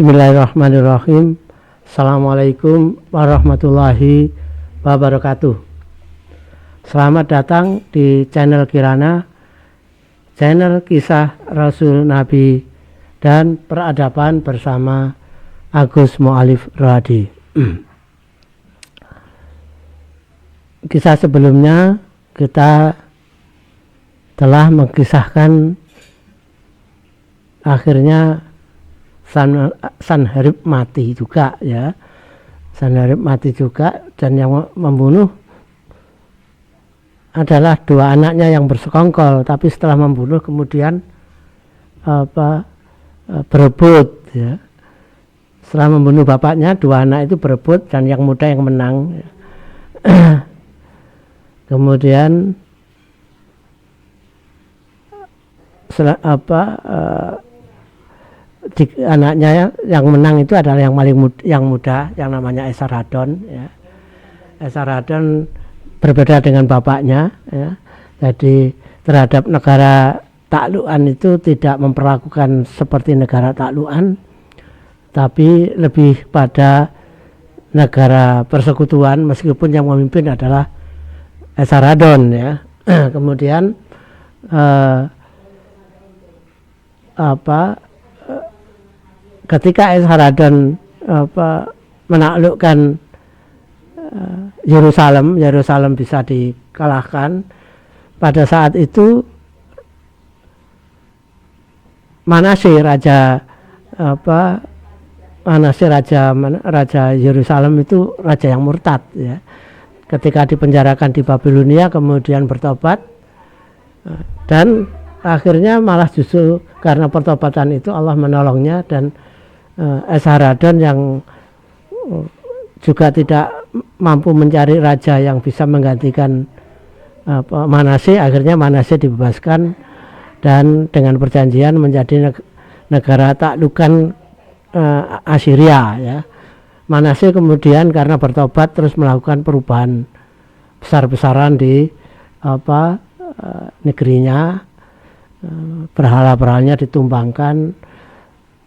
Bismillahirrahmanirrahim. Assalamualaikum warahmatullahi wabarakatuh. Selamat datang di channel Kirana, channel kisah Rasul Nabi dan peradaban bersama Agus Mu'alif Rohadi. Kisah sebelumnya kita telah mengisahkan akhirnya Sanherib mati juga, ya. Sanherib mati juga, dan yang membunuh adalah dua anaknya yang bersekongkol, tapi setelah membunuh kemudian berebut, ya. Setelah membunuh bapaknya, dua anak itu berebut dan yang muda yang menang. Kemudian anaknya yang menang itu adalah yang paling muda yang namanya Esarhaddon, ya. Esarhaddon berbeda dengan bapaknya, ya. Jadi terhadap negara taklukan itu tidak memperlakukan seperti negara taklukan, tapi lebih pada negara persekutuan, meskipun yang memimpin adalah Esarhaddon, ya. Kemudian ketika Esarhaddon menaklukkan Yerusalem bisa dikalahkan. Pada saat itu Manasye raja Yerusalem itu raja yang murtad, ya. Ketika dipenjarakan di Babilonia kemudian bertobat, dan akhirnya malah justru karena pertobatan itu Allah menolongnya, dan Esarhaddon yang juga tidak mampu mencari raja yang bisa menggantikan Manasye, akhirnya Manasye dibebaskan dan dengan perjanjian menjadi negara taklukan Assyria, ya. Manasye kemudian karena bertobat terus melakukan perubahan besar-besaran di negerinya. Berhala-berhalanya ditumbangkan,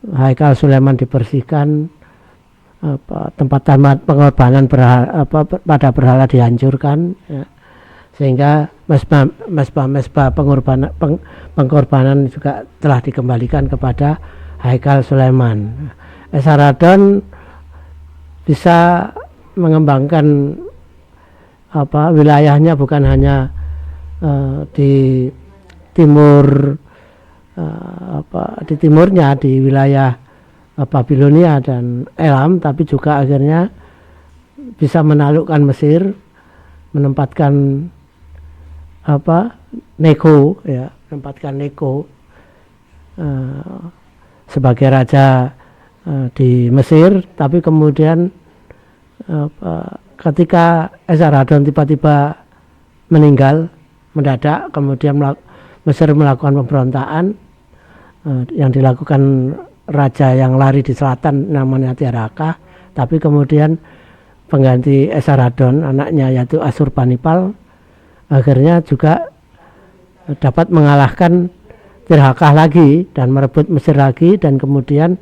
Haikal Sulaiman dibersihkan, tempat-tempat pengorbanan pada berhala dihancurkan, ya. Sehingga mesbah pengorbanan juga telah dikembalikan kepada Haikal Sulaiman. Esarhaddon bisa mengembangkan wilayahnya bukan hanya di timur, di timurnya di wilayah Babilonia dan Elam, tapi juga akhirnya bisa menaklukkan Mesir, menempatkan Neko, ya, menempatkan Neko sebagai raja di Mesir. Tapi kemudian ketika Esarhaddon tiba-tiba meninggal mendadak, kemudian Mesir melakukan pemberontakan yang dilakukan raja yang lari di selatan namanya Tiaraka, tapi kemudian pengganti Esarhaddon anaknya yaitu Asurbanipal akhirnya juga dapat mengalahkan Tirhakah lagi dan merebut Mesir lagi, dan kemudian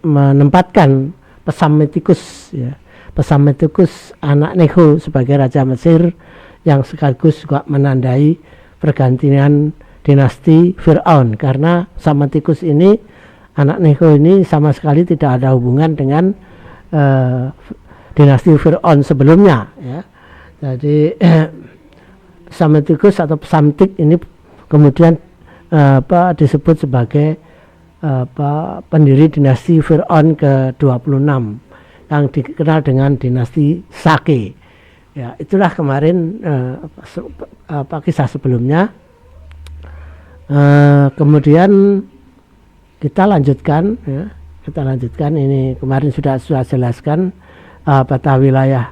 menempatkan Psammetikus, ya. Psammetikus anak Necho sebagai raja Mesir, yang sekaligus juga menandai pergantian dinasti Fir'aun, karena Psammetikus ini anak Necho ini sama sekali tidak ada hubungan dengan dinasti Fir'aun sebelumnya, ya. Jadi Psammetikus atau Psamtik ini kemudian disebut sebagai pendiri dinasti Fir'aun ke-26 yang dikenal dengan dinasti Sake, ya. Itulah kemarin kisah sebelumnya. Kemudian kita lanjutkan, ya. Ini kemarin sudah jelaskan peta wilayah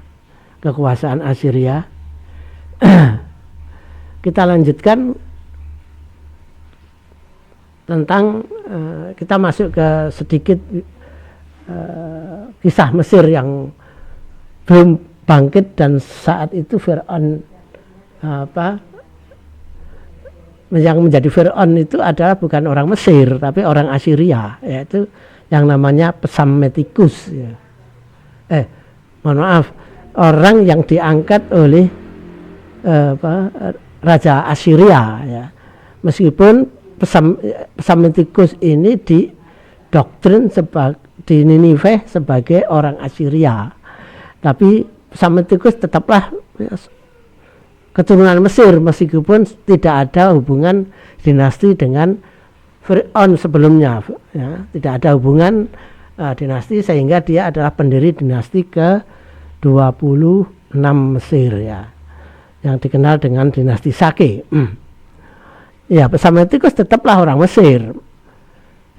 kekuasaan Assyria. Kita lanjutkan tentang kita masuk ke sedikit kisah Mesir yang belum bangkit, dan saat itu Fir'aun yang menjadi Fir'aun itu adalah bukan orang Mesir tapi orang Assyria, yaitu yang namanya Psammetikus ya. Mohon maaf, orang yang diangkat oleh Raja Assyria ya. Meskipun Psammetikus ini didoktrin di Ninive sebagai orang Assyria, tapi Psammetikus tetaplah keturunan Mesir meskipun tidak ada hubungan dinasti dengan Fir'aun sebelumnya ya. Tidak ada hubungan dinasti, sehingga dia adalah pendiri dinasti ke-26 Mesir ya, yang dikenal dengan dinasti Sake. Ya, Psammetikus tetaplah orang Mesir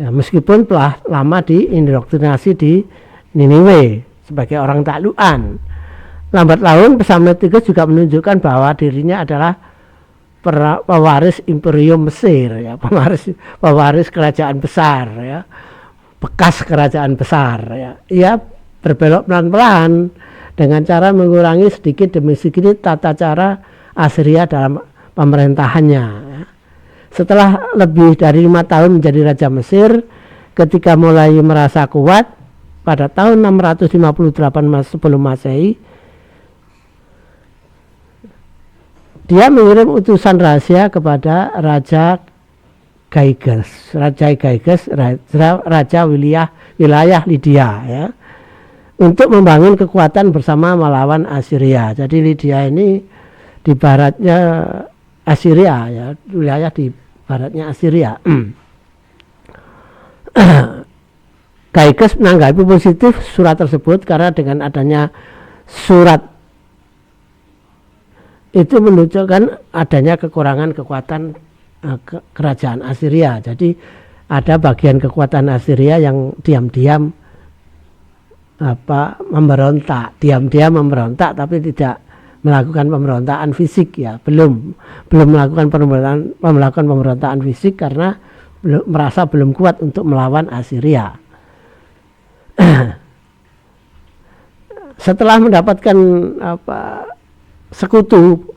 ya, meskipun telah lama diindoktrinasi di Niniwe sebagai orang taklukan. Lambat laun Psammetikus juga menunjukkan bahwa dirinya adalah pewaris Imperium Mesir ya, pewaris kerajaan besar ya, bekas kerajaan besar ya. Ia berbelok pelan-pelan dengan cara mengurangi sedikit demi sedikit tata cara Assyria dalam pemerintahannya ya. Setelah lebih dari 5 tahun menjadi Raja Mesir, ketika mulai merasa kuat pada tahun 658 sebelum Masehi, dia mengirim utusan rahasia kepada Raja Gyges, Raja wilayah Lydia ya, untuk membangun kekuatan bersama melawan Assyria. Jadi Lydia ini di baratnya Assyria ya, wilayah di baratnya Assyria. Gyges menanggapi positif surat tersebut karena dengan adanya surat itu menunjukkan adanya kekurangan kekuatan kerajaan Assyria. Jadi ada bagian kekuatan Assyria yang diam-diam diam-diam memberontak tapi tidak melakukan pemberontakan fisik ya, belum melakukan pemberontakan fisik karena merasa belum kuat untuk melawan Assyria. Setelah mendapatkan sekutu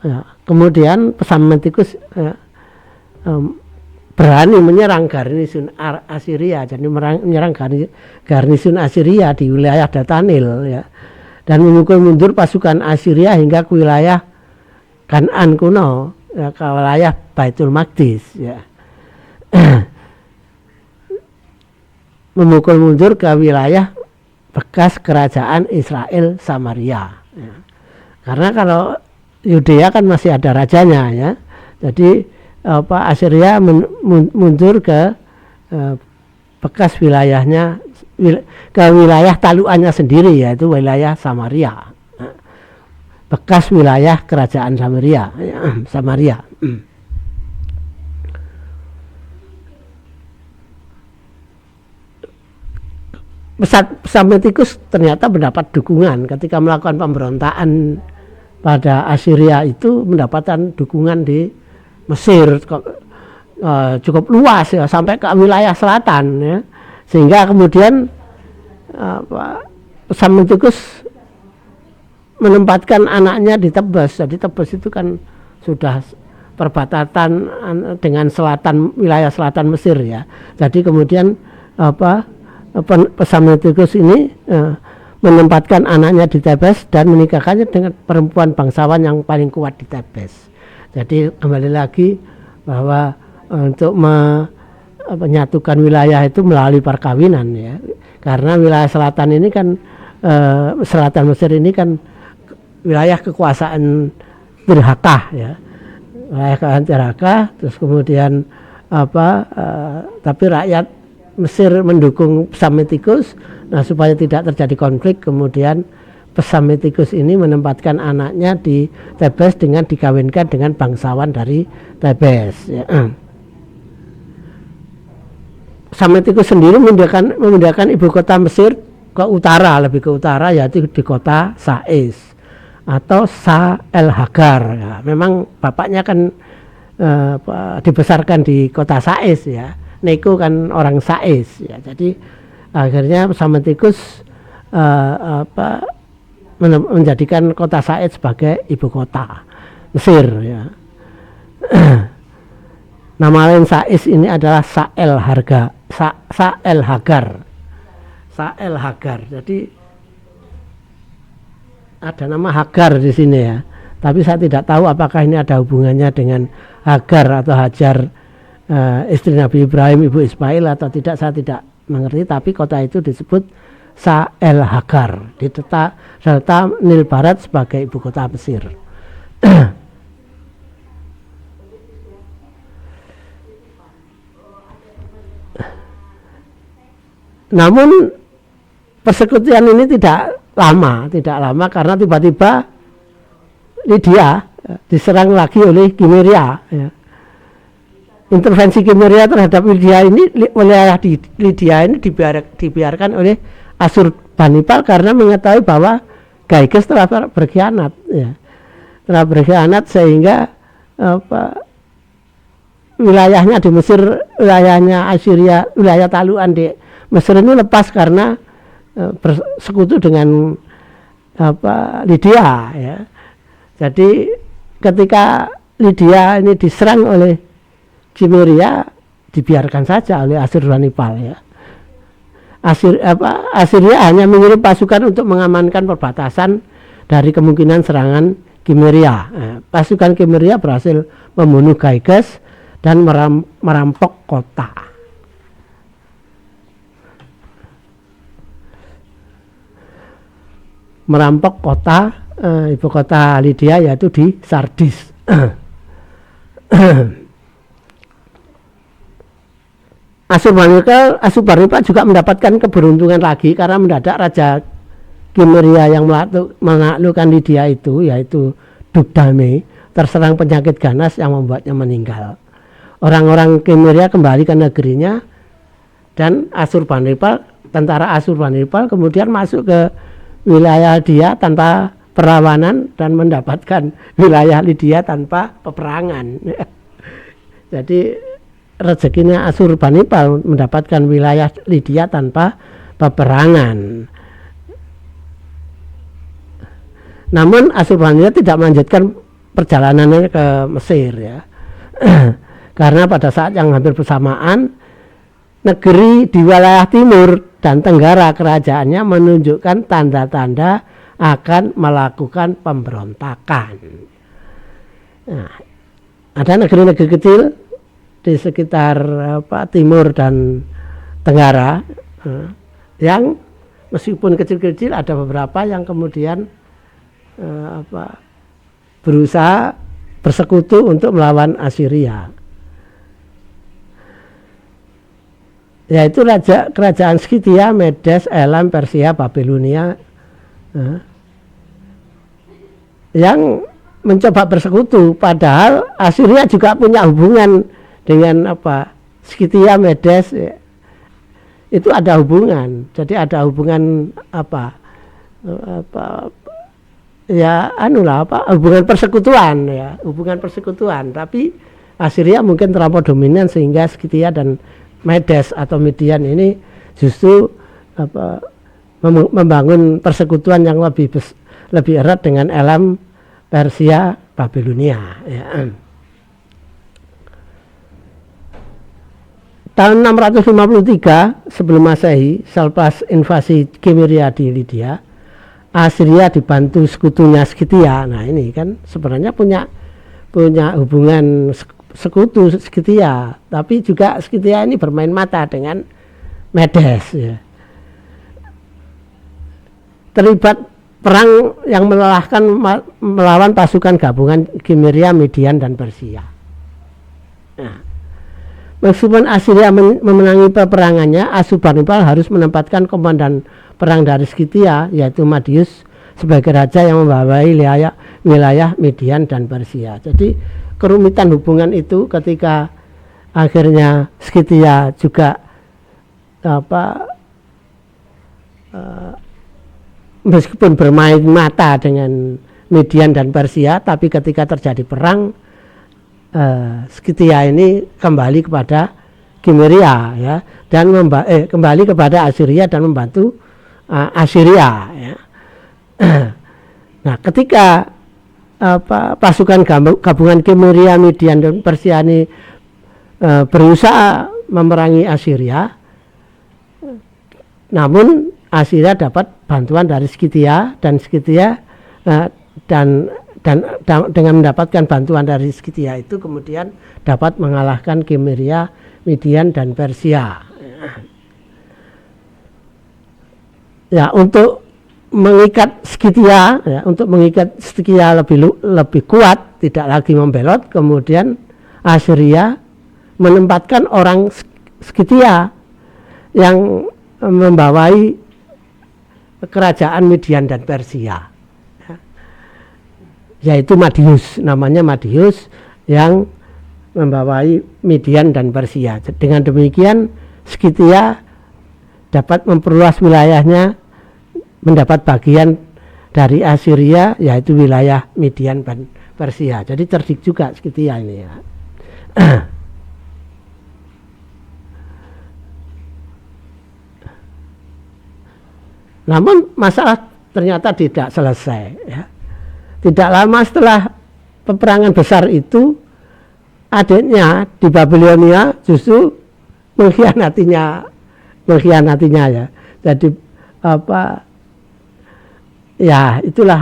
ya, kemudian Psammetikus berani menyerang garnison Assyria, jadi menyerang garnison Assyria di wilayah Datanil ya, dan memukul mundur pasukan Assyria hingga ke wilayah Kan'an kuno ya, ke wilayah Baitul Maqdis ya. Memukul mundur ke wilayah bekas kerajaan Israel Samaria ya. Karena kalau Yudea kan masih ada rajanya ya, jadi Assyria mundur ke bekas wilayahnya, ke wilayah taluannya sendiri, yaitu wilayah Samaria, bekas wilayah kerajaan Samaria. Psammetikus ternyata mendapat dukungan ketika melakukan pemberontakan pada Assyria, itu mendapatkan dukungan di Mesir cukup luas ya, sampai ke wilayah selatan ya, sehingga kemudian Psammetikus menempatkan anaknya di Tebes. Jadi Tebes itu kan sudah perbatasan dengan wilayah selatan Mesir ya. Jadi kemudian Psammetikus ini menempatkan anaknya di Tebes dan menikahkannya dengan perempuan bangsawan yang paling kuat di Tebes. Jadi kembali lagi bahwa untuk menyatukan wilayah itu melalui perkawinan ya, karena wilayah selatan ini kan selatan Mesir ini kan wilayah kekuasaan Tirhakah ya, wilayah kekuasaan Tirhakah. Terus kemudian tapi rakyat Mesir mendukung Psammetikus. Nah, supaya tidak terjadi konflik, kemudian Psammetikus ini menempatkan anaknya di Tebes dengan dikawinkan dengan bangsawan dari Tebes ya. Psammetikus sendiri memindahkan ibu kota Mesir ke utara, lebih ke utara, yaitu di kota Sais atau Sa el Hagar ya. Memang bapaknya kan dibesarkan di kota Sais ya, Neko kan orang Sais ya. Jadi akhirnya Psammetikus menjadikan kota Sais sebagai ibu kota Mesir ya. Nama lain Sais ini adalah Sa'el Hagar. Sa'el Hagar. Jadi ada nama Hagar di sini ya. Tapi saya tidak tahu apakah ini ada hubungannya dengan Hagar atau Hajar, istri Nabi Ibrahim, ibu Ismail atau tidak, saya tidak mengerti. Tapi kota itu disebut Sa'el Hagar di delta Nil Barat sebagai ibu kota Mesir. Namun persekutuan ini tidak lama karena tiba-tiba Lydia diserang lagi oleh Kimeria. Ya. Intervensi Kimeria terhadap Lydia ini, wilayah Lydia ini dibiarkan oleh Asurbanipal karena mengetahui bahwa Gyges telah berkhianat. Ya. Telah berkhianat sehingga wilayahnya di Mesir, wilayahnya Assyria, wilayah taluan di Mesir ini lepas karena bersekutu dengan Lydia. Ya. Jadi ketika Lydia ini diserang oleh Kimeria, dibiarkan saja oleh Asurbanipal. Ya. Assyria hanya mengirim pasukan untuk mengamankan perbatasan dari kemungkinan serangan Kimeria. Pasukan Kimeria berhasil membunuh Gyges dan merampok kota. Merampok kota, ibu kota Lydia, yaitu di Sardis. Asurbanipal juga mendapatkan keberuntungan lagi karena mendadak Raja Kimeria yang menaklukkan Lydia itu, yaitu Dugdame, terserang penyakit ganas yang membuatnya meninggal. Orang-orang Kimeria kembali ke negerinya dan tentara Asurbanipal kemudian masuk ke wilayah dia tanpa perlawanan dan mendapatkan wilayah Lydia tanpa peperangan. Jadi rezekinya Asurbanipal mendapatkan wilayah Lydia tanpa peperangan. Namun Asurbanipal tidak melanjutkan perjalanannya ke Mesir ya. Karena pada saat yang hampir bersamaan negeri di wilayah timur dan tenggara kerajaannya menunjukkan tanda-tanda akan melakukan pemberontakan. Nah, ada negeri-negeri kecil di sekitar timur dan tenggara yang meskipun kecil-kecil ada beberapa yang kemudian berusaha bersekutu untuk melawan Assyria. Yaitu kerajaan Skythia, Medes, Elam, Persia, Babilonia yang mencoba bersekutu, padahal Assyria juga punya hubungan dengan Skythia, Medes, ya. Itu ada hubungan, jadi ada hubungan hubungan persekutuan ya, hubungan persekutuan. Tapi Assyria mungkin terlampau dominan sehingga Skythia dan Medes atau Midian ini justru membangun persekutuan yang lebih erat dengan Elam, Persia, Babilonia. Ya. Tahun 653 sebelum Masehi, selepas invasi Kimeria di Lydia, Assyria dibantu sekutunya Skythia. Nah ini kan sebenarnya punya hubungan sekutu Skythia, tapi juga Skythia ini bermain mata dengan Medes ya. Terlibat perang yang melelahkan melawan pasukan gabungan Kimeria, Midian dan Persia. Nah, meskipun Assyria memenangi peperangannya, Asurbanipal harus menempatkan komandan perang dari Skythia, yaitu Madius, sebagai raja yang membawahi wilayah Midian dan Persia. Jadi kerumitan hubungan itu ketika akhirnya Skythia juga meskipun bermain mata dengan Midian dan Persia, tapi ketika terjadi perang Skythia ini kembali kepada Kimeria ya, dan kembali kepada Assyria dan membantu Assyria ya. Nah ketika pasukan gabungan Kimeria, Midian dan Persia ini berusaha memerangi Assyria, namun Assyria dapat bantuan dari Skythia, dan Skythia dan dengan mendapatkan bantuan dari Skythia itu kemudian dapat mengalahkan Kimeria, Midian dan Persia. Ya, untuk mengikat Skythia, ya, lebih kuat, tidak lagi membelot, kemudian Assyria menempatkan orang Skythia yang membawai kerajaan Midian dan Persia, yaitu Madius, namanya Madius, yang membawai Midian dan Persia. Dengan demikian Skythia dapat memperluas wilayahnya, mendapat bagian dari Assyria, yaitu wilayah Midian dan Persia. Jadi cerdik juga Skythia ini ya. Namun masalah ternyata tidak selesai ya. Tidak lama setelah peperangan besar itu, adiknya di Babilonia justru mengkhianatinya ya. Jadi itulah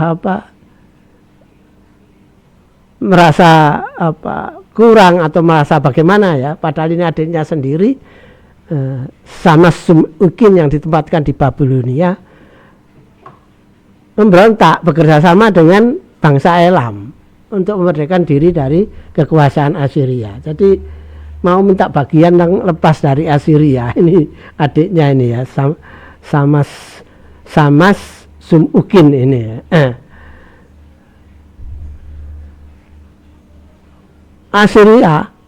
merasa kurang atau merasa bagaimana ya, padahal ini adiknya sendiri, sama Sumukin yang ditempatkan di Babilonia memberontak bekerja sama dengan bangsa Elam untuk memerdekakan diri dari kekuasaan Assyria. Jadi mau minta bagian yang lepas dari Assyria, ini adiknya ini ya, Samas Sumukin ini ya.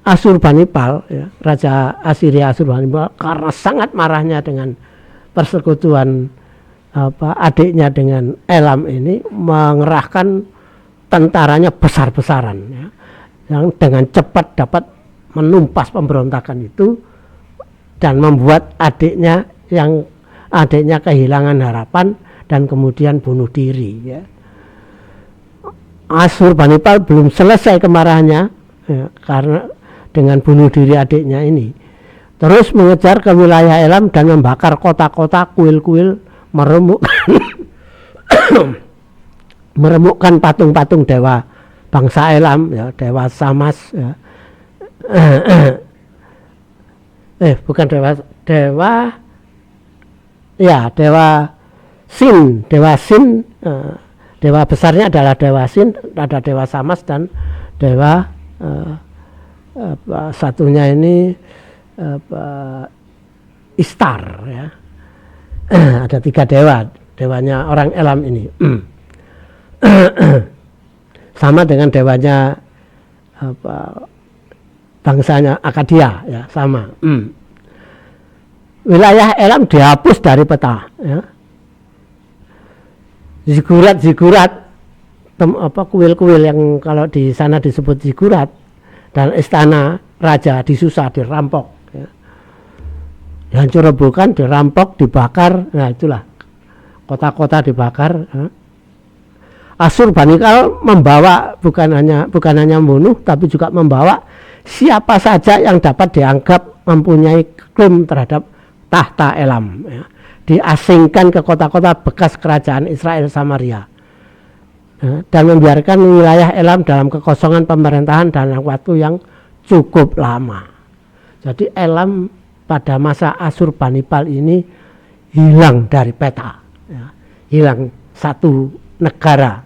Asurbanipal ya, Raja Assyria Asurbanipal, karena sangat marahnya dengan persekutuan adiknya dengan Elam ini, mengerahkan tentaranya besar-besaran ya, yang dengan cepat dapat menumpas pemberontakan itu dan membuat adiknya kehilangan harapan dan kemudian bunuh diri ya. Asurbanipal belum selesai kemarahannya ya, karena dengan bunuh diri adiknya ini, terus mengejar ke wilayah Elam dan membakar kota-kota, kuil-kuil, meremukkan patung-patung dewa bangsa Elam ya, dewa Samas ya. Bukan dewa Sin, dewa besarnya adalah dewa Sin, ada dewa Samas dan dewa satunya ini Istar ya. Ada 3 dewanya orang Elam ini. Sama dengan dewanya bangsanya Akadia ya, sama. Wilayah Elam dihapus dari peta ya. Zigurat kuil-kuil yang kalau di sana disebut zigurat, dan istana raja di Susa dirampok ya. Dihancur rebukan, dirampok, dibakar. Nah itulah kota-kota dibakar ya. Asurbanipal membawa bukan hanya membunuh, tapi juga membawa siapa saja yang dapat dianggap mempunyai klaim terhadap tahta Elam ya. Diasingkan ke kota-kota bekas kerajaan Israel Samaria ya, dan membiarkan wilayah Elam dalam kekosongan pemerintahan dalam waktu yang cukup lama. Jadi Elam pada masa Asurbanipal ini hilang dari peta ya, hilang satu negara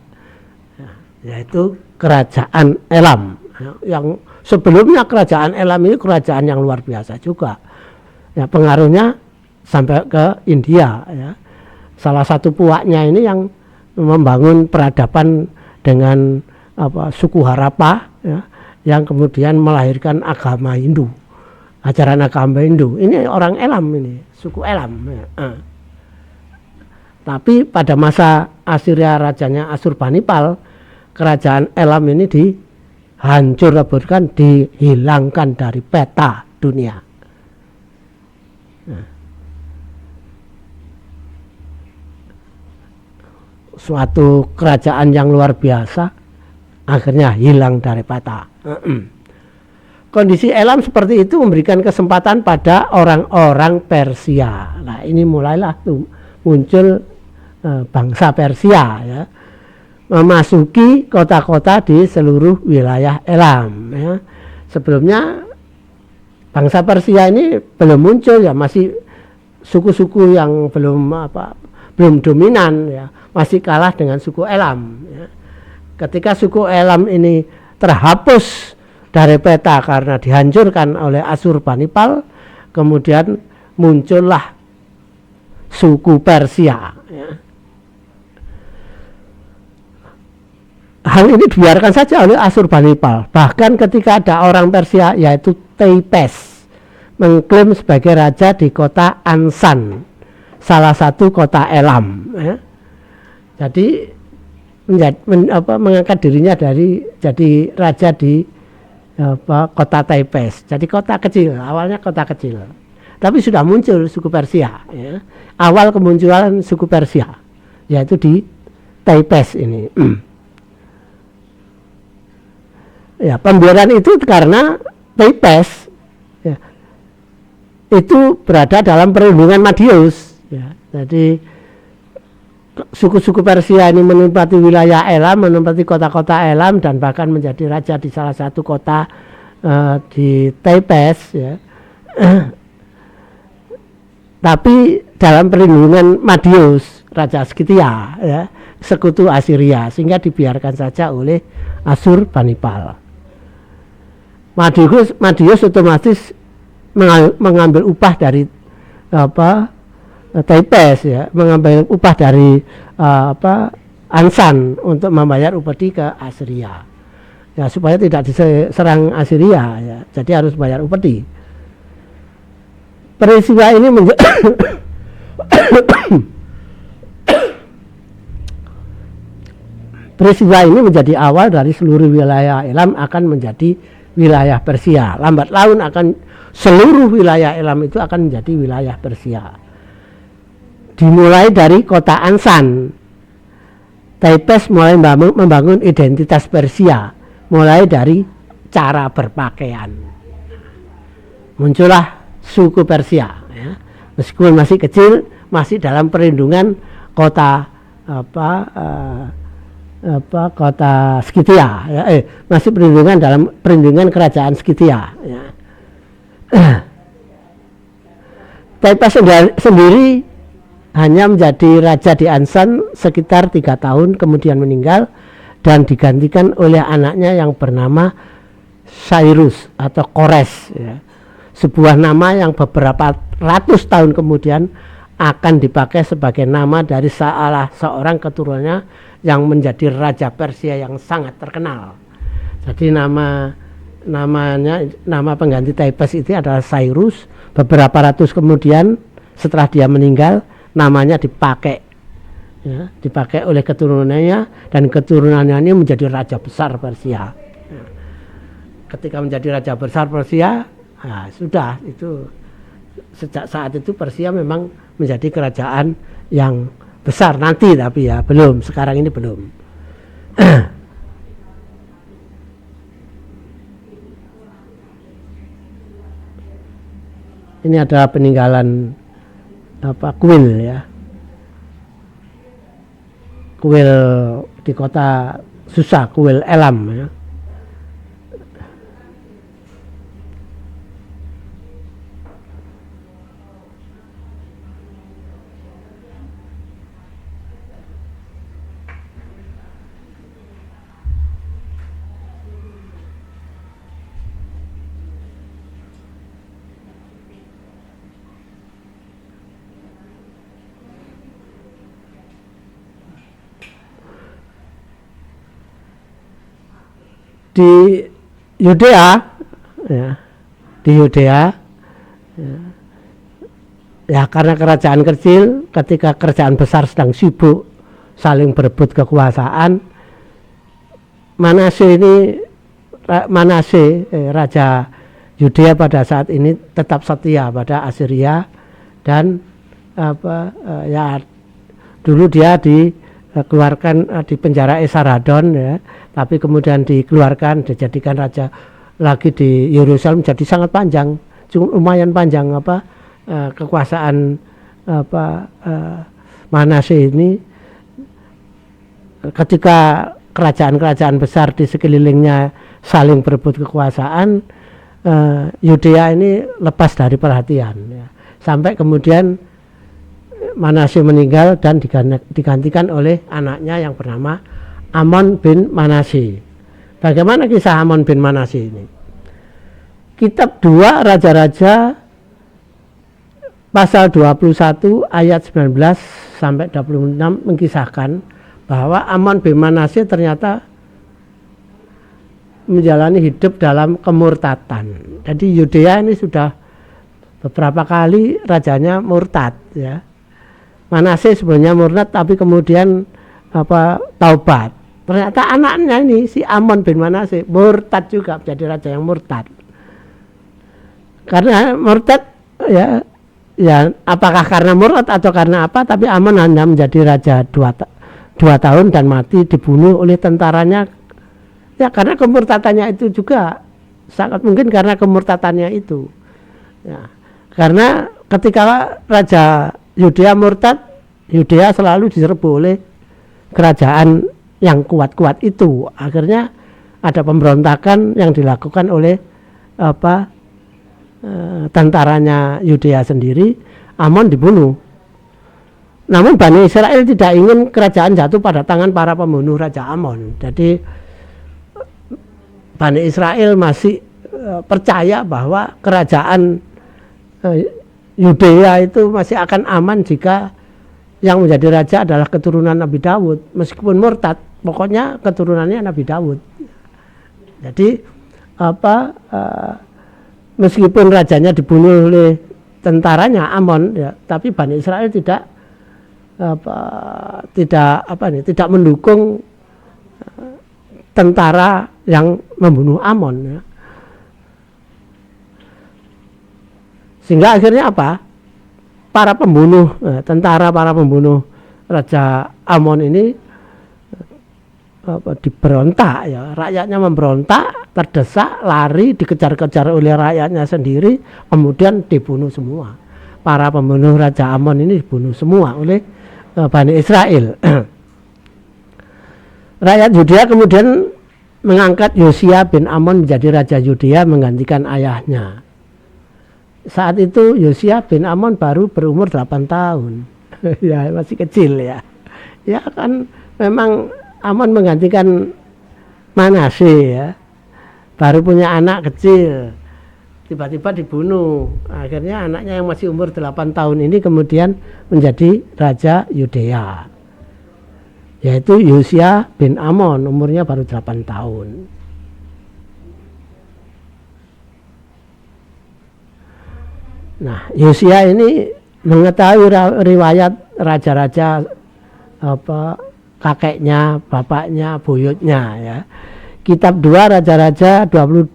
ya, yaitu kerajaan Elam ya, yang sebelumnya kerajaan Elam ini kerajaan yang luar biasa juga ya, pengaruhnya sampai ke India ya. Salah satu puaknya ini yang membangun peradaban dengan suku Harappa ya, yang kemudian melahirkan agama Hindu, ajaran agama Hindu. Ini orang Elam, ini suku Elam ya. Tapi pada masa Assyria rajanya Asurbanipal, kerajaan Elam ini dihancur leburkan, dihilangkan dari peta dunia. Suatu kerajaan yang luar biasa akhirnya hilang dari peta. kondisi Elam seperti itu memberikan kesempatan pada orang-orang Persia. Nah, ini mulailah tuh muncul bangsa Persia ya, memasuki kota-kota di seluruh wilayah Elam ya. Sebelumnya bangsa Persia ini belum muncul ya, masih suku-suku yang belum dominan ya, masih kalah dengan suku Elam ya. Ketika suku Elam ini terhapus dari peta karena dihancurkan oleh Asurbanipal, kemudian muncullah suku Persia ya. Hal ini dibiarkan saja oleh Asurbanipal. Bahkan ketika ada orang Persia yaitu Teipes mengklaim sebagai raja di kota Ansan, salah satu kota Elam ya. Jadi mengangkat dirinya jadi raja di kota Teipes. Jadi kota kecil, awalnya kota kecil, tapi sudah muncul suku Persia ya. Awal kemunculan suku Persia yaitu di Teipes ini. Ya, pembiaran itu karena Teipes ya, itu berada dalam perlindungan Madius ya. Jadi suku-suku Persia ini menempati wilayah Elam, menempati kota-kota Elam, dan bahkan menjadi raja di salah satu kota di Teipes ya. Tapi dalam perlindungan Madius, Raja Skythia ya, sekutu Assyria, sehingga dibiarkan saja oleh Asurbanipal. Madius otomatis mengambil upah dari Teipes ya, mengambil upah dari Ansan untuk membayar upeti ke Assyria ya, supaya tidak diserang Assyria ya, jadi harus bayar upeti. Peristiwa ini peristiwa ini menjadi awal dari seluruh wilayah Elam akan menjadi wilayah Persia. Lambat laun akan seluruh wilayah Elam itu akan menjadi wilayah Persia. Dimulai dari kota Ansan, Teipes mulai membangun identitas Persia, mulai dari cara berpakaian. Muncullah suku Persia ya. Meskipun masih kecil, masih dalam perlindungan kota kota Skythia ya, masih dalam perlindungan kerajaan Skythia ya. Teipes sendiri hanya menjadi raja di Ansan sekitar 3 tahun, kemudian meninggal dan digantikan oleh anaknya yang bernama Cyrus atau Kores ya. Sebuah nama yang beberapa ratus tahun kemudian akan dipakai sebagai nama dari salah seorang keturunannya yang menjadi raja Persia yang sangat terkenal. Jadi nama pengganti Teipes itu adalah Cyrus. Beberapa ratus kemudian setelah dia meninggal, namanya dipakai ya, dipakai oleh keturunannya, dan keturunannya ini menjadi raja besar Persia ya. Ketika menjadi raja besar Persia, nah, sudah itu sejak saat itu Persia memang menjadi kerajaan yang besar nanti, tapi ya belum, sekarang ini belum. Ini adalah peninggalan kuil ya, kuil di kota Susa, kuil Elam ya. Di Yudea ya, di Yudea ya, karena kerajaan kecil, ketika kerajaan besar sedang sibuk saling berebut kekuasaan, Manase raja Yudea pada saat ini tetap setia pada Assyria, dan ya dulu dia dikeluarkan di penjara Esarhaddon ya, tapi kemudian dikeluarkan, dijadikan raja lagi di Yerusalem jadi sangat panjang, cukup lumayan panjang kekuasaan Manasye ini, ketika kerajaan-kerajaan besar di sekelilingnya saling berebut kekuasaan, Yudea ini lepas dari perhatian ya. Sampai kemudian Manasye meninggal dan digantikan oleh anaknya yang bernama Amon bin Manasye. Bagaimana kisah Amon bin Manasye ini? Kitab 2 Raja-Raja pasal 21 ayat 19 sampai 26 mengisahkan bahwa Amon bin Manasye ternyata menjalani hidup dalam kemurtatan. Jadi Yudea ini sudah beberapa kali rajanya murtad ya. Manasye sebenarnya murtad tapi kemudian taubat. Ternyata anaknya ini si Amon bin Manasye murtad juga, menjadi raja yang murtad. Karena murtad ya apakah karena murtad atau karena apa, tapi Amon hanya menjadi raja 2 tahun dan mati dibunuh oleh tentaranya. Ya karena kemurtadannya itu juga, sangat mungkin karena kemurtadannya itu ya. Karena ketika Raja Yudea murtad, Yudea selalu diserbu oleh kerajaan yang kuat-kuat itu. Akhirnya ada pemberontakan yang dilakukan oleh tentaranya Yudea sendiri. Amon dibunuh. Namun Bani Israel tidak ingin kerajaan jatuh pada tangan para pembunuh Raja Amon. Jadi Bani Israel masih percaya bahwa kerajaan Yudea itu masih akan aman jika yang menjadi raja adalah keturunan Nabi Daud, meskipun murtad, pokoknya keturunannya Nabi Daud. Jadi meskipun rajanya dibunuh oleh tentaranya Amon ya, tapi Bani Israel tidak mendukung tentara yang membunuh Amon ya. Sehingga akhirnya para pembunuh para pembunuh Raja Amon ini diberontak ya, rakyatnya memberontak, terdesak, lari, dikejar-kejar oleh rakyatnya sendiri, kemudian dibunuh semua. Para pembunuh Raja Amon ini dibunuh semua oleh Bani Israel. Rakyat Yudea kemudian mengangkat Yosia bin Amon menjadi Raja Yudea menggantikan ayahnya. Saat itu Yosia bin Amon baru berumur 8 tahun. Ya masih kecil ya. Ya kan memang Amon menggantikan Manasye ya. Baru punya anak kecil. Tiba-tiba dibunuh. Akhirnya anaknya yang masih umur 8 tahun ini kemudian menjadi Raja Yudea. Yaitu Yosia bin Amon, umurnya baru 8 tahun. Nah, Yosia ini mengetahui riwayat raja-raja kakeknya, bapaknya, buyutnya ya. Kitab 2 Raja-Raja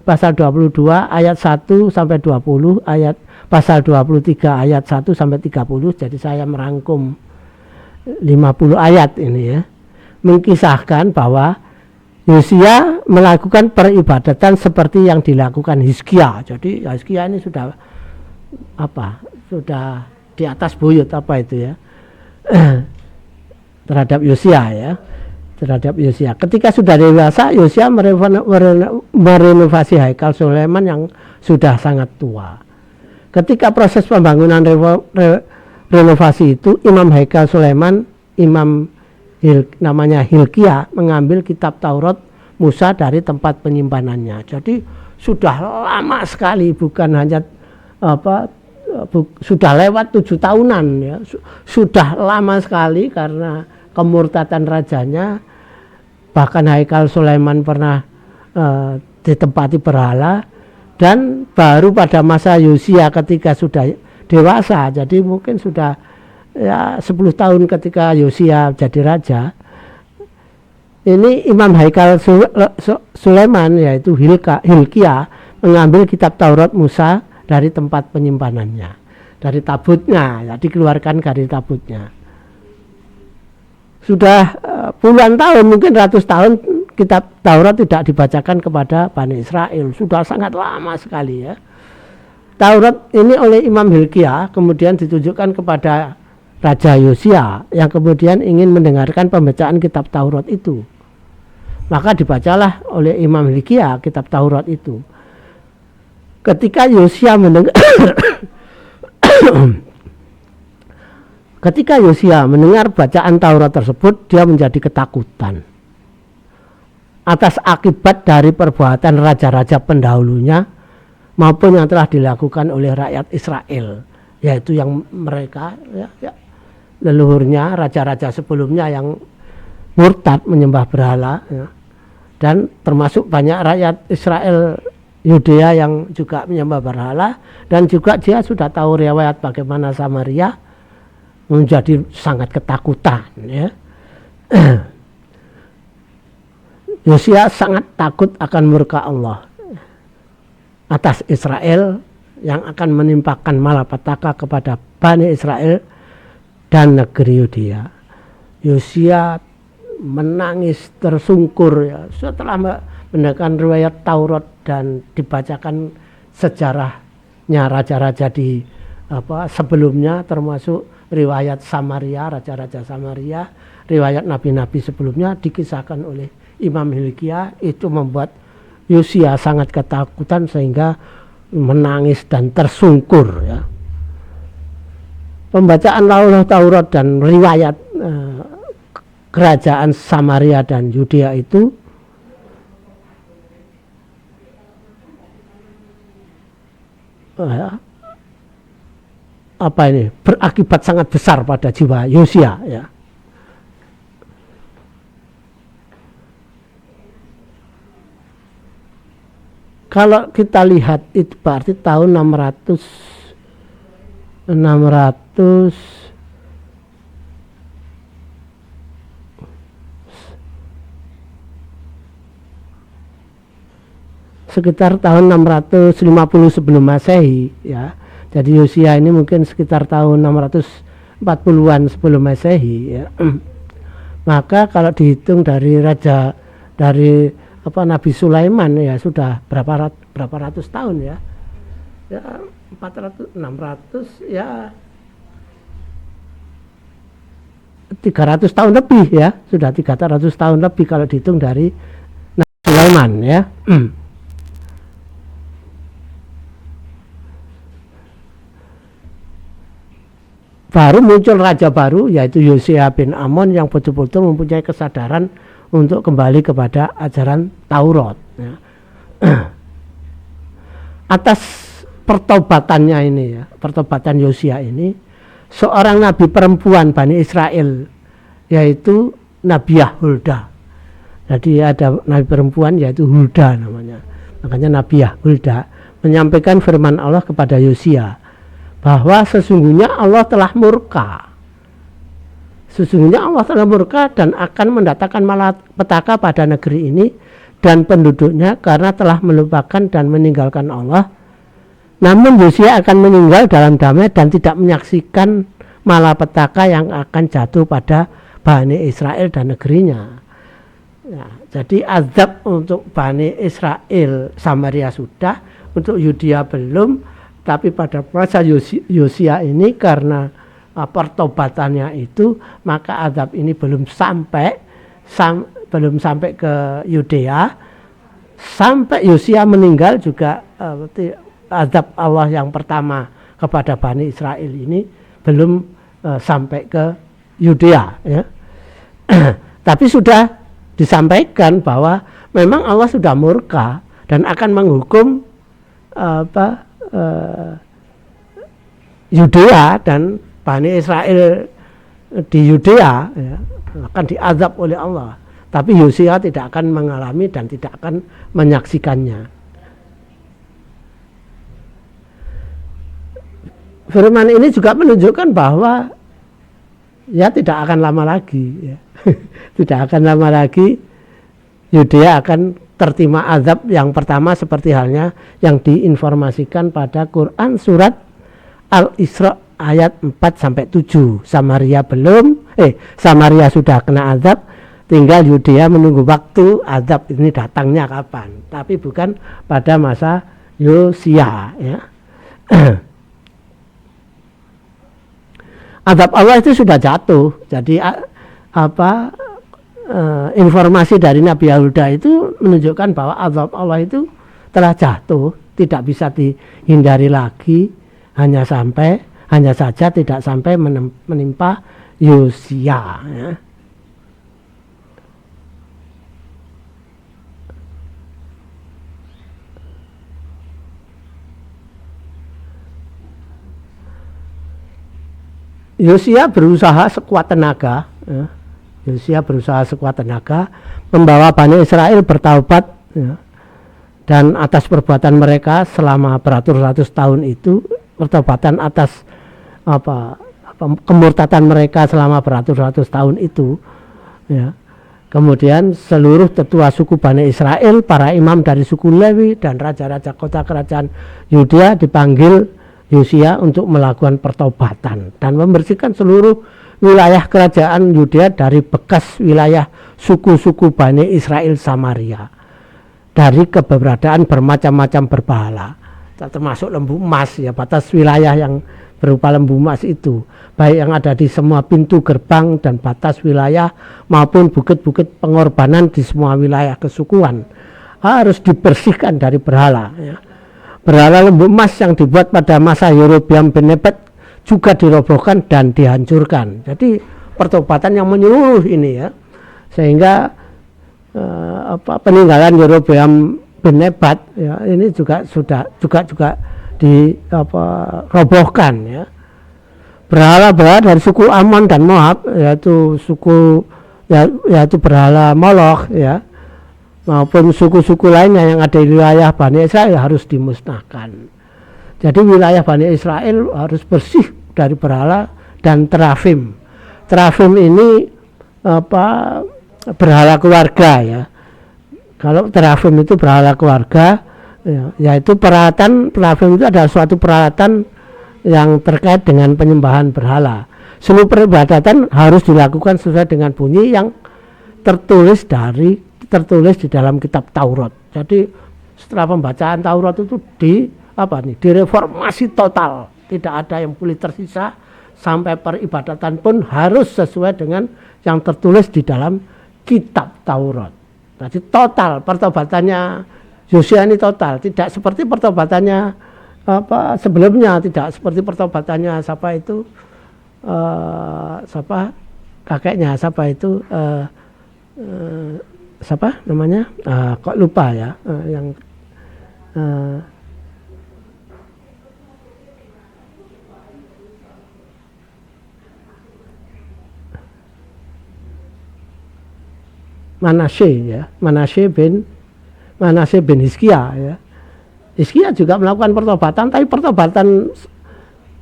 pasal 22 ayat 1 sampai 20, pasal 23 ayat 1 sampai 30. Jadi saya merangkum 50 ayat ini ya. Mengkisahkan bahwa Yosia melakukan peribadatan seperti yang dilakukan Hizkia. Jadi Hizkia ini sudah di atas buyut itu ya. Terhadap Yosia. Ketika sudah dewasa, Yosia merenovasi Haikal Sulaiman yang sudah sangat tua. Ketika proses pembangunan renovasi itu, Imam Haikal Sulaiman, namanya Hilkia, mengambil kitab Taurat Musa dari tempat penyimpanannya. Jadi sudah lama sekali, bukan hanya sudah lewat 7 tahunan ya. Sudah lama sekali karena kemurtatan rajanya. Bahkan Haikal Sulaiman pernah ditempati berhala, dan baru pada masa Yosia ketika sudah dewasa, jadi mungkin sudah 10 tahun ketika Yosia jadi raja, ini Imam Haikal Sulaiman yaitu Hilkia mengambil kitab Taurat Musa dari tempat penyimpanannya, dari tabutnya, ya, dikeluarkan dari tabutnya. Sudah puluhan tahun, mungkin ratus tahun kitab Taurat tidak dibacakan kepada Bani Israel, sudah sangat lama sekali ya. Taurat ini oleh Imam Hilkiah kemudian ditunjukkan kepada Raja Yosia yang kemudian ingin mendengarkan pembacaan kitab Taurat itu. Maka dibacalah oleh Imam Hilkiah kitab Taurat itu. Ketika Yosia mendengar Ketika Yosia mendengar bacaan Taurat tersebut, dia menjadi ketakutan atas akibat dari perbuatan raja-raja pendahulunya maupun yang telah dilakukan oleh rakyat Israel, yaitu yang mereka leluhurnya, raja-raja sebelumnya yang murtad menyembah berhala ya. Dan termasuk banyak rakyat Israel Yudea yang juga menyembah berhala, dan juga dia sudah tahu riwayat bagaimana Samaria, menjadi sangat ketakutan ya. Yosia sangat takut akan murka Allah atas Israel yang akan menimpakan malapetaka kepada Bani Israel dan negeri Yudea. Yosia menangis tersungkur ya, setelah mendengarkan riwayat Taurat dan dibacakan sejarahnya raja-raja di sebelumnya, termasuk riwayat Samaria, raja-raja Samaria, riwayat nabi-nabi sebelumnya dikisahkan oleh Imam Hilkiah. Itu membuat Yosia sangat ketakutan sehingga menangis dan tersungkur ya. Pembacaan laulah Taurat dan riwayat kerajaan Samaria dan Yudea itu berakibat sangat besar pada jiwa Yosia ya. Kalau kita lihat itu berarti tahun 600 sekitar tahun 650 sebelum Masehi ya. Jadi Yosia ini mungkin sekitar tahun 640-an sebelum Masehi ya. Maka kalau dihitung dari Nabi Sulaiman ya sudah berapa ratus tahun ya. Ya 400 600 ya 300 tahun lebih ya. Sudah 300 tahun lebih kalau dihitung dari Nabi Sulaiman ya. Baru muncul raja baru yaitu Yosia bin Amon yang betul-betul mempunyai kesadaran untuk kembali kepada ajaran Taurat ya. Atas pertobatannya ini ya, pertobatan Yosia ini, seorang nabi perempuan Bani Israel yaitu Nabiah Hulda. Jadi ada nabi perempuan yaitu Hulda namanya, makanya Nabiah Hulda menyampaikan firman Allah kepada Yosia bahwa sesungguhnya Allah telah murka. Sesungguhnya Allah telah murka dan akan mendatangkan malapetaka pada negeri ini dan penduduknya karena telah melupakan dan meninggalkan Allah. Namun Yosia akan meninggal dalam damai dan tidak menyaksikan malapetaka yang akan jatuh pada Bani Israel dan negerinya. Ya, jadi azab untuk Bani Israel Samaria sudah, untuk Yudea belum, tapi pada masa Yosia ini karena pertobatannya itu, maka azab ini belum sampai ke Yudea. Sampai Yosia meninggal juga azab Allah yang pertama kepada Bani Israel ini belum sampai ke Yudea ya. Tapi sudah disampaikan bahwa memang Allah sudah murka dan akan menghukum Yudea, dan Bani Israel di Yudea ya, akan diazab oleh Allah. Tapi Yosia tidak akan mengalami dan tidak akan menyaksikannya. Firman ini juga menunjukkan bahwa ya tidak akan lama lagi ya. Tidak akan lama lagi Yudea akan tertimpa azab yang pertama seperti halnya yang diinformasikan pada Quran surat Al-Isra ayat 4-7. Samaria sudah kena azab tinggal Yudea menunggu waktu azab ini datangnya kapan, tapi bukan pada masa Yosia ya. Azab Allah itu sudah jatuh. Jadi informasi dari Nabi Yahuda itu menunjukkan bahwa azab Allah itu telah jatuh, tidak bisa dihindari lagi, hanya saja tidak sampai menimpa Yosia ya. Yosia berusaha sekuat tenaga ya. Yosia berusaha sekuat tenaga membawa Bani Israel bertaubat ya. Dan atas perbuatan mereka selama beratus-ratus tahun itu, pertobatan atas kemurtatan mereka selama beratus-ratus tahun itu ya. Kemudian seluruh tetua suku Bani Israel, para imam dari suku Lewi dan raja-raja kota kerajaan Yudea dipanggil Yosia untuk melakukan pertobatan dan membersihkan seluruh wilayah kerajaan Yudea dari bekas wilayah suku-suku Bani Israel Samaria, dari keberadaan bermacam-macam berhala, termasuk lembu emas ya, batas wilayah yang berupa lembu emas itu, baik yang ada di semua pintu gerbang dan batas wilayah maupun bukit-bukit pengorbanan di semua wilayah kesukuan harus dibersihkan dari berhala ya. Berhala lembu emas yang dibuat pada masa Yerobeam bin Nebat juga dirobohkan dan dihancurkan. Jadi pertobatan yang menyeluruh ini ya, sehingga peninggalan Yerobeam bin Nebat ya, ini juga dirobohkan ya. Berhala-berhala dari suku Ammon dan Moab, yaitu berhala Moloch ya, maupun suku-suku lainnya yang ada di wilayah Bani Israel harus dimusnahkan. Jadi wilayah Bani Israel harus bersih dari berhala dan terafim. Terafim ini berhala keluarga ya. Kalau terafim itu berhala keluarga ya, yaitu peralatan, terafim itu adalah suatu peralatan yang terkait dengan penyembahan berhala. Seluruh peribadatan harus dilakukan sesuai dengan bunyi yang tertulis di dalam kitab Taurat. Jadi setelah pembacaan Taurat itu direformasi total, tidak ada yang boleh tersisa, sampai peribadatan pun harus sesuai dengan yang tertulis di dalam kitab Taurat. Jadi total pertobatannya Yosia ini total, tidak seperti pertobatannya sebelumnya, tidak seperti pertobatannya kakeknya siapa namanya, kok lupa ya, yang Manasye bin Hizkia ya. Hizkia juga melakukan pertobatan, tapi pertobatan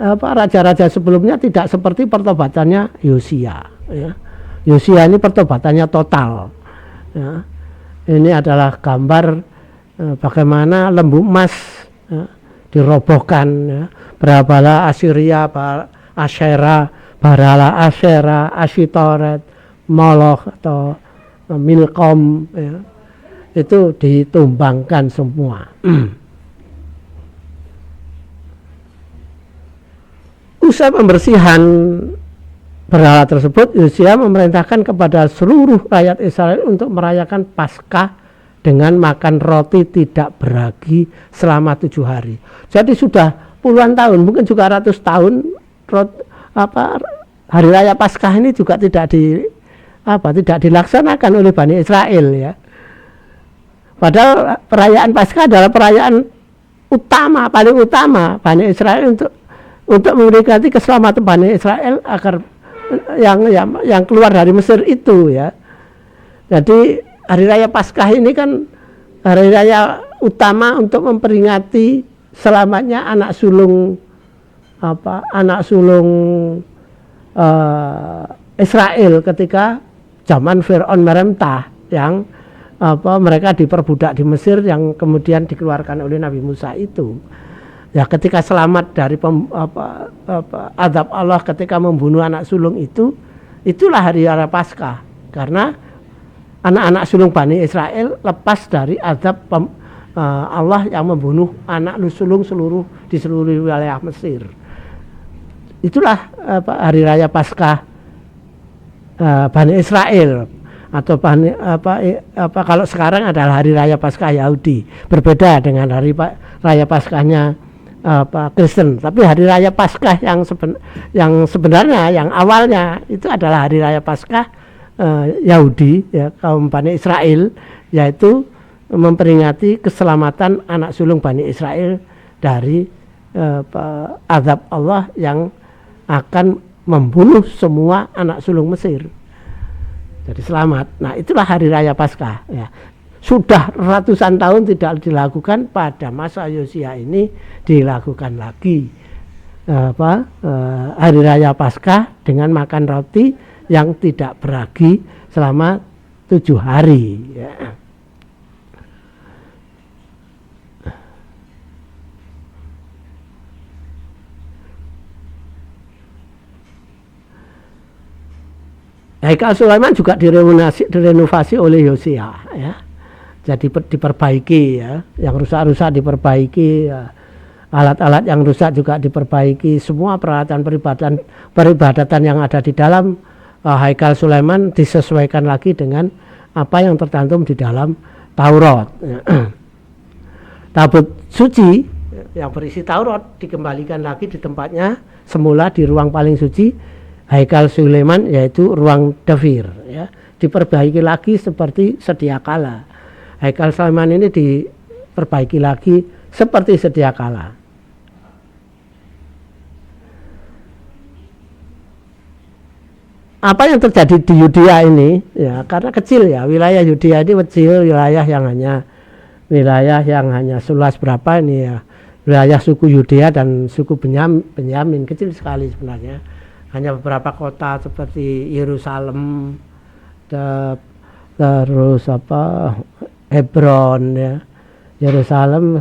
raja-raja sebelumnya tidak seperti pertobatannya Yosia ya. Yosia ini pertobatannya total ya. Ini adalah gambar bagaimana lembu emas ya, dirobohkan ya. Berhala Assyria, Asyera, berhala Asyera, Ashitoret, Moloch atau Milkom ya, itu ditumbangkan semua. Usai pembersihan berhala tersebut, Yosia memerintahkan kepada seluruh rakyat Israel untuk merayakan Paskah dengan makan roti tidak beragi selama 7 hari. Jadi sudah puluhan tahun, mungkin juga ratus tahun, hari raya Paskah ini juga tidak dilaksanakan oleh Bani Israel ya. Padahal perayaan Paskah adalah perayaan paling utama Bani Israel untuk memperingati keselamatan Bani Israel agar yang keluar dari Mesir itu ya. Jadi hari raya Paskah ini kan hari raya utama untuk memperingati selamatnya anak sulung Israel ketika zaman Fir'aun merentah, yang mereka diperbudak di Mesir, yang kemudian dikeluarkan oleh Nabi Musa itu. Ya, ketika selamat dari azab Allah ketika membunuh anak sulung itu, itulah hari raya Paskah. Karena anak-anak sulung Bani Israel lepas dari azab Allah yang membunuh anak sulung di seluruh wilayah Mesir. Itulah hari raya Paskah Bani Israel, atau kalau sekarang adalah hari raya Paskah Yahudi, berbeda dengan hari raya Paskahnya Kristen. Tapi hari raya Paskah yang sebenarnya, yang awalnya itu adalah hari raya Paskah Yahudi, ya, kaum Bani Israel, yaitu memperingati keselamatan anak sulung Bani Israel dari azab Allah yang akan membunuh semua anak sulung Mesir. Jadi selamat. Nah, itulah hari raya Paskah, ya. Sudah ratusan tahun tidak dilakukan, pada masa Yosia ini dilakukan lagi hari raya Paskah dengan makan roti yang tidak beragi selama 7 hari, ya. Haikal Sulaiman juga direnovasi oleh Yosia, ya. Jadi diperbaiki, ya. Yang rusak-rusak diperbaiki, ya. Alat-alat yang rusak juga diperbaiki. Semua peralatan peribadatan yang ada di dalam Haikal Sulaiman disesuaikan lagi dengan apa yang tercantum di dalam Taurat. Tabut suci yang berisi Taurat dikembalikan lagi di tempatnya semula di ruang paling suci Haikal Sulaiman, yaitu ruang Dafir, ya. Diperbaiki lagi seperti sedia kala. Haikal Sulaiman ini diperbaiki lagi seperti sedia kala. Apa yang terjadi di Yudea ini, ya, karena kecil, ya, wilayah Yudea ini kecil, wilayah yang hanya seluas berapa ini, ya, wilayah suku Yudea dan suku Benyamin kecil sekali sebenarnya. Hanya beberapa kota seperti Yerusalem, terus Hebron, ya. Yerusalem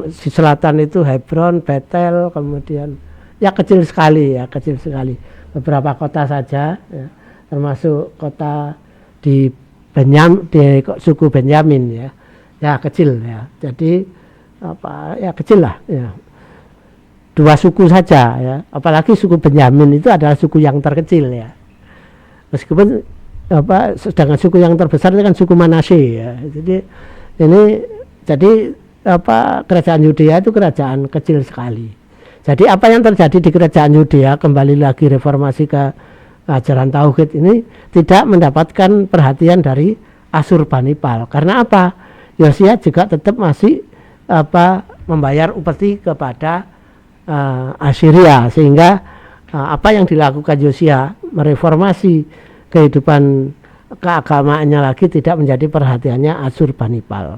di selatan itu Hebron, Betel, kemudian ya kecil sekali, beberapa kota saja, ya, termasuk kota di suku Benyamin, ya kecil, ya. Jadi ya kecil lah, ya. 2 suku saja, ya. Apalagi suku Benyamin itu adalah suku yang terkecil, ya. Meskipun sedangkan suku yang terbesar itu kan suku Manasye, ya. Jadi kerajaan Yudea itu kerajaan kecil sekali. Jadi apa yang terjadi di kerajaan Yudea, kembali lagi reformasi ke ajaran tauhid ini, tidak mendapatkan perhatian dari Asurbanipal. Karena apa? Yosia juga tetap masih membayar upeti kepada Assyria, sehingga apa yang dilakukan Yosia mereformasi kehidupan keagamaannya lagi tidak menjadi perhatiannya Asurbanipal.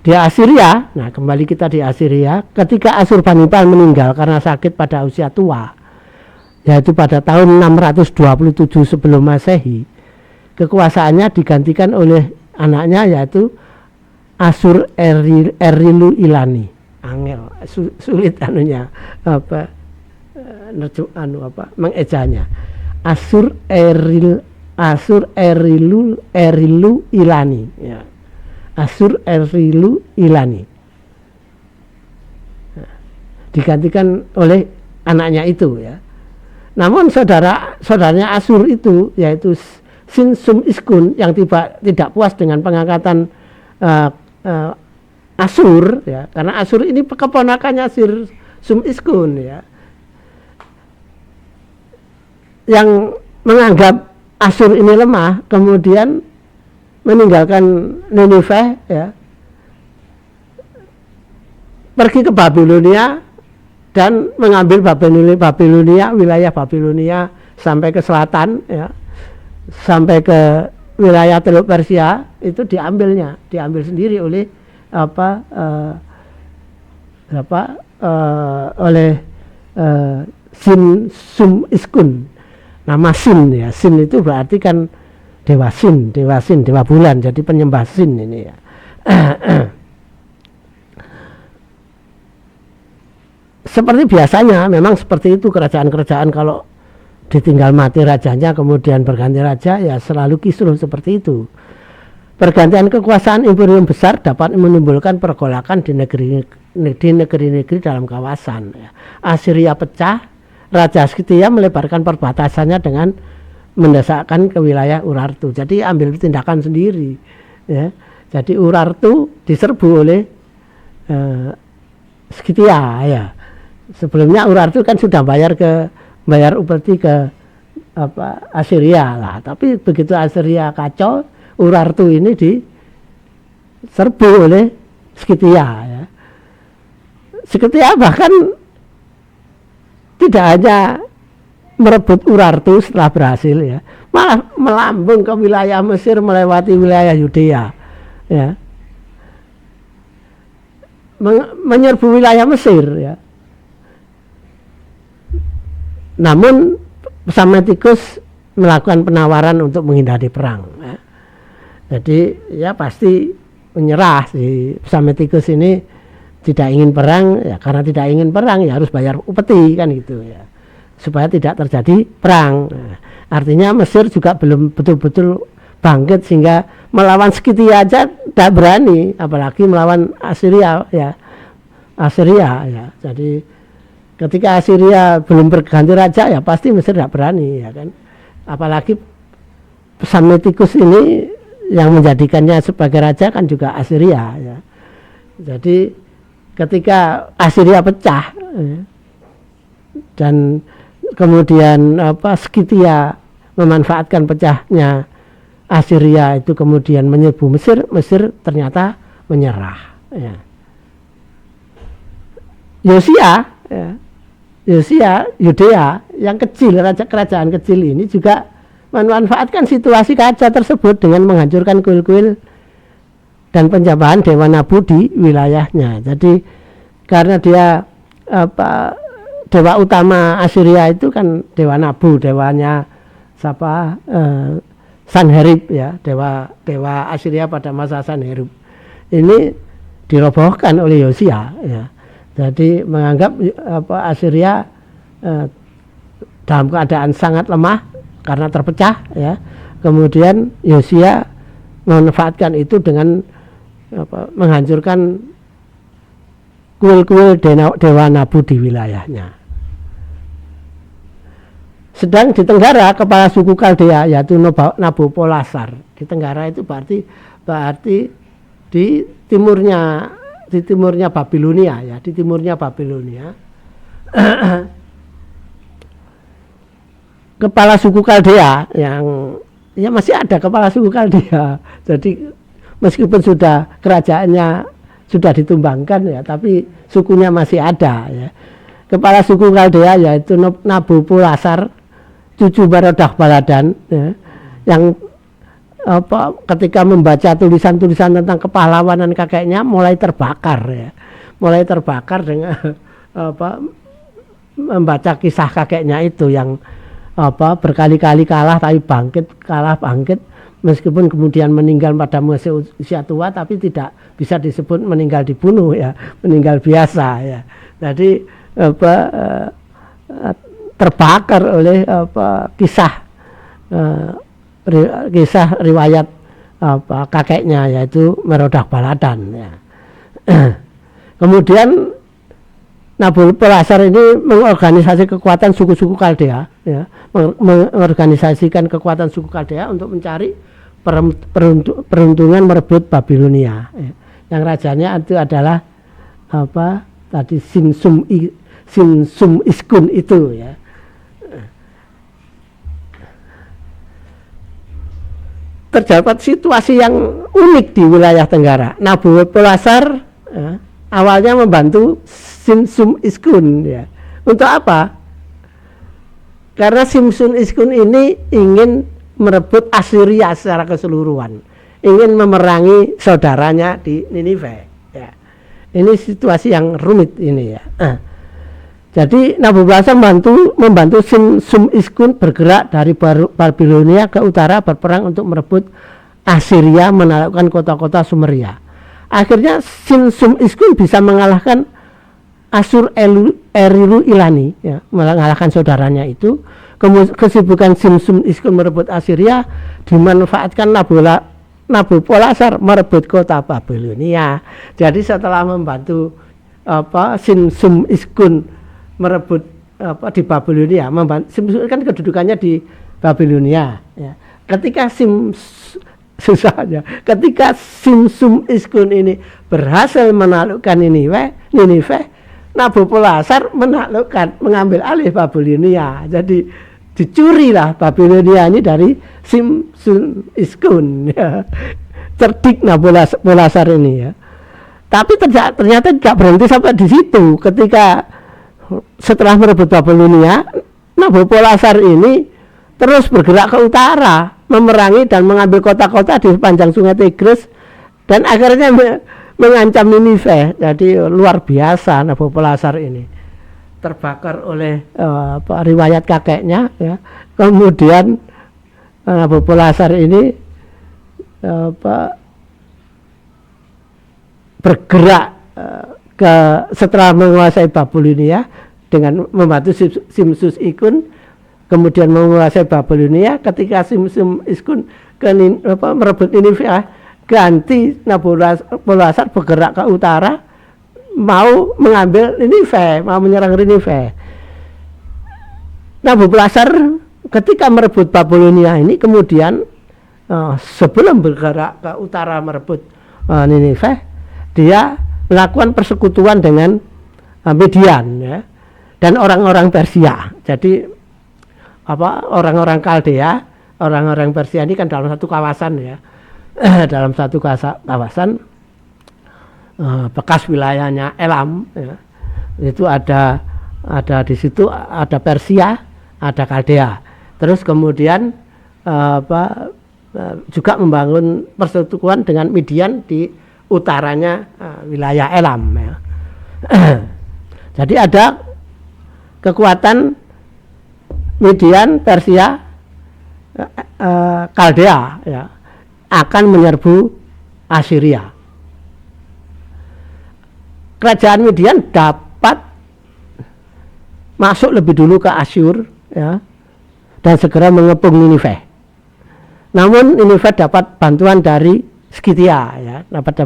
Di Assyria, nah kembali kita di Assyria, ketika Asurbanipal meninggal karena sakit pada usia tua, yaitu pada tahun 627 sebelum Masehi, kekuasaannya digantikan oleh anaknya, yaitu Asur Erilu Ilani. Angel, sulit mengejanya. Asur Erilu Ilani, ya. Asur Erilu Ilani. Digantikan oleh anaknya itu, ya. Namun saudaranya Asur itu, yaitu Sinsum Iskun, yang tidak puas dengan pengangkatan Asur, ya, karena Asur ini keponakannya Sinsum Iskun, ya, yang menganggap Asur ini lemah, kemudian meninggalkan Ninive, ya, pergi ke Babilonia dan mengambil Babilonia, wilayah Babilonia sampai ke selatan, ya, sampai ke wilayah Teluk Persia, itu diambil sendiri oleh oleh Sinsum Iskun. Nama Sin, ya, Sin itu berarti kan dewa Sin, dewa bulan, jadi penyembah Sin ini, ya. Seperti biasanya memang seperti itu kerajaan-kerajaan kalau ditinggal mati rajanya kemudian berganti raja, ya selalu kisruh seperti itu. Pergantian kekuasaan imperium besar dapat menimbulkan pergolakan di negeri-negeri dalam kawasan. Assyria pecah, Raja Skythia melebarkan perbatasannya dengan mendesakkan ke wilayah Urartu. Jadi ambil tindakan sendiri. Ya. Jadi Urartu diserbu oleh Skythia. Ya. Sebelumnya Urartu kan sudah bayar upeti ke Assyria lah. Tapi begitu Assyria kacau, Urartu ini diserbu oleh Skythia. Ya. Skythia bahkan tidak hanya merebut Urartu setelah berhasil, ya, malah melambung ke wilayah Mesir melewati wilayah Yudea, ya, menyerbu wilayah Mesir, ya. Namun Psammetichus melakukan penawaran untuk menghindari perang, ya. Jadi ya pasti menyerah si Psammetichus ini, tidak ingin perang, ya karena tidak ingin perang ya harus bayar upeti kan gitu, ya, supaya tidak terjadi perang. Nah, artinya Mesir juga belum betul-betul bangkit sehingga melawan Skythia aja tidak berani, apalagi melawan Assyria, ya. Ya. Jadi ketika Assyria belum berganti raja, ya pasti Mesir tidak berani, ya kan. Apalagi Psammetichus ini yang menjadikannya sebagai raja kan juga Assyria, ya. Jadi ketika Assyria pecah, ya, dan kemudian Skythia memanfaatkan pecahnya Assyria itu kemudian menyerbu Mesir, Mesir ternyata menyerah, ya. Yosia Yudea yang kecil, kerajaan kecil ini juga memanfaatkan situasi kacau tersebut dengan menghancurkan kuil-kuil dan penjambahan Dewa Nabu di wilayahnya. Jadi karena dia dewa utama Assyria itu kan Dewa Nabu, dewanya Sanherib, ya, dewa Assyria pada masa Sanherib. Ini dirobohkan oleh Yosia, ya. Jadi menganggap Assyria dalam keadaan sangat lemah karena terpecah, ya. Kemudian Yosia memanfaatkan itu dengan menghancurkan kuil-kuil Dewa Nabu di wilayahnya. Sedang di Tenggara, kepala suku Kaldea yaitu Nabopolassar. Di Tenggara itu berarti di timurnya Babilonia, ya, di timurnya Babilonia. Kepala suku Kaldea yang ya masih ada kepala suku Kaldea. Jadi meskipun sudah kerajaannya sudah ditumbangkan, ya, tapi sukunya masih ada, ya. Kepala suku Kaldea yaitu Nabopolassar, cucu Merodach Baladan, ya, yang ketika membaca tulisan-tulisan tentang kepahlawanan kakeknya mulai terbakar, ya. Mulai terbakar dengan membaca kisah kakeknya itu yang berkali-kali kalah tapi bangkit, meskipun kemudian meninggal pada usia tua tapi tidak bisa disebut meninggal dibunuh, ya, meninggal biasa, ya. Jadi terbakar oleh kisah riwayat kakeknya yaitu Merodach Baladan, ya. Kemudian Nabopolassar ini mengorganisasi kekuatan suku-suku Kaldea, ya, mengorganisasikan kekuatan suku Kaldea untuk mencari peruntungan merebut Babilonia, ya. Yang rajanya itu adalah tadi Sinsum Iskun itu, ya. Terdapat situasi yang unik di wilayah Tenggara. Nabopolassar, ya, awalnya membantu Sinsum Iskun, ya. Untuk apa? Karena Sinsum Iskun ini ingin merebut Assyria secara keseluruhan, ingin memerangi saudaranya di Ninive, ya. Ini situasi yang rumit ini, ya. Jadi Nabopolassar membantu Sinsum Iskun bergerak dari Babilonia ke utara berperang untuk merebut Assyria, menaklukkan kota-kota Sumeria. Akhirnya Sinsum Iskun bisa mengalahkan Ashur Erilu Ilani, ya, mengalahkan saudaranya itu. kesibukan Simsum Iskun merebut Assyria dimanfaatkan Nabopolassar merebut kota Babilonia. Jadi setelah membantu Simsum Iskun merebut di Babilonia, Simsum kan kedudukannya di Babilonia. Ya. Ketika ketika Simsum Iskun ini berhasil menaklukkan Ninive, Nabopolassar mengambil alih Babilonia. Jadi dicurilah Babilonia ini dari Simsum Iskun. Ya. Cerdik Nabopolassar ini ya. Tapi ternyata tidak berhenti sampai di situ. Ketika setelah merebut Babilonia, Nabopolassar ini terus bergerak ke utara, memerangi dan mengambil kota-kota di sepanjang sungai Tigris, dan akhirnya mengancam Ninive. Jadi luar biasa Nabopolassar ini, terbakar oleh riwayat kakeknya ya. Kemudian Nabopolassar ini bergerak setelah menguasai Babilonia dengan membantu Simsum Iskun, kemudian menguasai Babilonia. Ketika Simsum Iskun merebut Ninive, ganti Nabopolassar bergerak ke utara, mau mengambil Ninive, mau menyerang Ninive. Nabopolassar ketika merebut Babilonia ini kemudian sebelum bergerak ke utara merebut Ninive, dia melakukan persekutuan dengan Median ya, dan orang-orang Persia. Jadi orang-orang Kaldea, orang-orang Persia ini kan dalam satu kawasan ya. Dalam satu kawasan bekas wilayahnya Elam ya. Itu ada di situ ada Persia, ada Kaldea. Terus kemudian juga membangun persekutuan dengan Midian di utaranya wilayah Elam ya. Jadi ada kekuatan Midian, Persia, Kaldea ya, akan menyerbu Assyria. Kerajaan Midian dapat masuk lebih dulu ke Asyur ya, dan segera mengepung Ninive. Namun Ninive dapat bantuan dari Skythia ya, dapat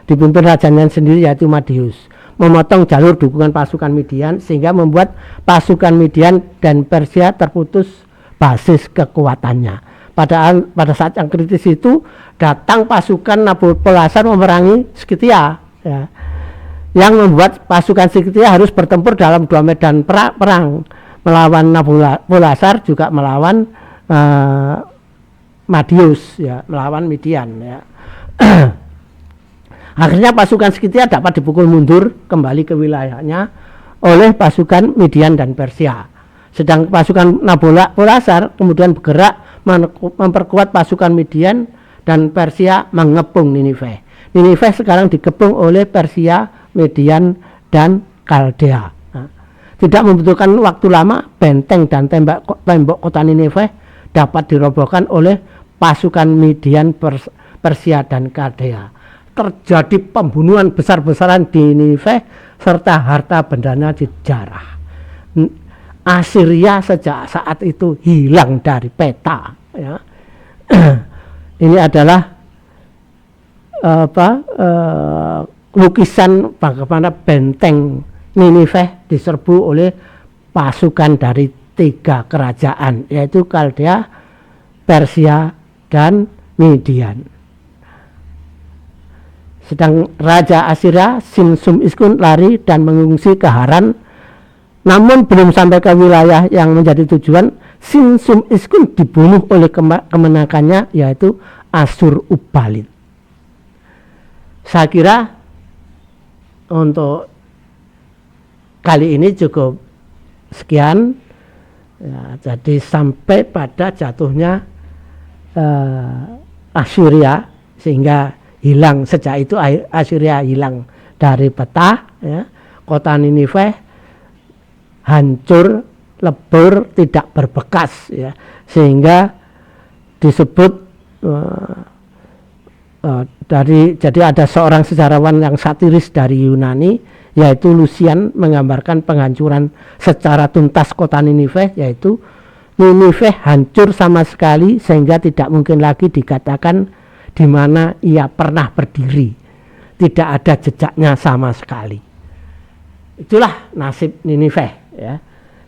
dipimpin rajanya sendiri yaitu Madius, memotong jalur dukungan pasukan Midian sehingga membuat pasukan Midian dan Persia terputus basis kekuatannya. Pada saat yang kritis itu datang pasukan Nabopolassar memerangi Skythia ya, yang membuat pasukan Skythia harus bertempur dalam 2 medan perang, melawan Nabopolassar juga melawan Madius ya, melawan Midian ya. Akhirnya pasukan Skythia dapat dipukul mundur kembali ke wilayahnya oleh pasukan Midian dan Persia. Sedang pasukan Nabopolassar kemudian bergerak memperkuat pasukan Midian dan Persia mengepung Ninive. Ninive sekarang dikepung oleh Persia, Midian dan Kaldea. Nah, tidak membutuhkan waktu lama, benteng dan tembok kota Ninive dapat dirobohkan oleh pasukan Midian, Persia dan Kaldea. Terjadi pembunuhan besar-besaran di Ninive serta harta bendanya dijarah. Assyria sejak saat itu hilang dari peta ya. Ini adalah lukisan bagaimana benteng Ninive diserbu oleh pasukan dari 3 kerajaan, yaitu Kaldea, Persia dan Midian. Sedang Raja Assyria Simsum Iskun lari dan mengungsi ke Haran, namun belum sampai ke wilayah yang menjadi tujuan, Simsum Iskun dibunuh oleh kemenakannya yaitu Assur-uballit. Saya kira untuk kali ini cukup sekian ya, jadi sampai pada jatuhnya Assyria, sehingga hilang sejak itu Assyria hilang dari peta ya. Kota Ninive hancur, lebur, tidak berbekas ya, sehingga disebut jadi ada seorang sejarawan yang satiris dari Yunani yaitu Lucian menggambarkan penghancuran secara tuntas kota Ninive, yaitu Ninive hancur sama sekali sehingga tidak mungkin lagi dikatakan di mana ia pernah berdiri. Tidak ada jejaknya sama sekali. Itulah nasib Ninive, ya.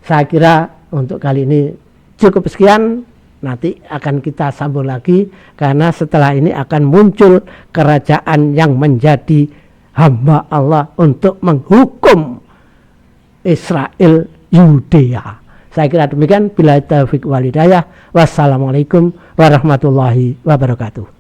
Saya kira untuk kali ini cukup sekian. Nanti akan kita sambung lagi karena setelah ini akan muncul kerajaan yang menjadi hamba Allah untuk menghukum Israel Yudea. Saya kira demikian. Billahi taufiq wal hidayah. Wassalamualaikum warahmatullahi wabarakatuh.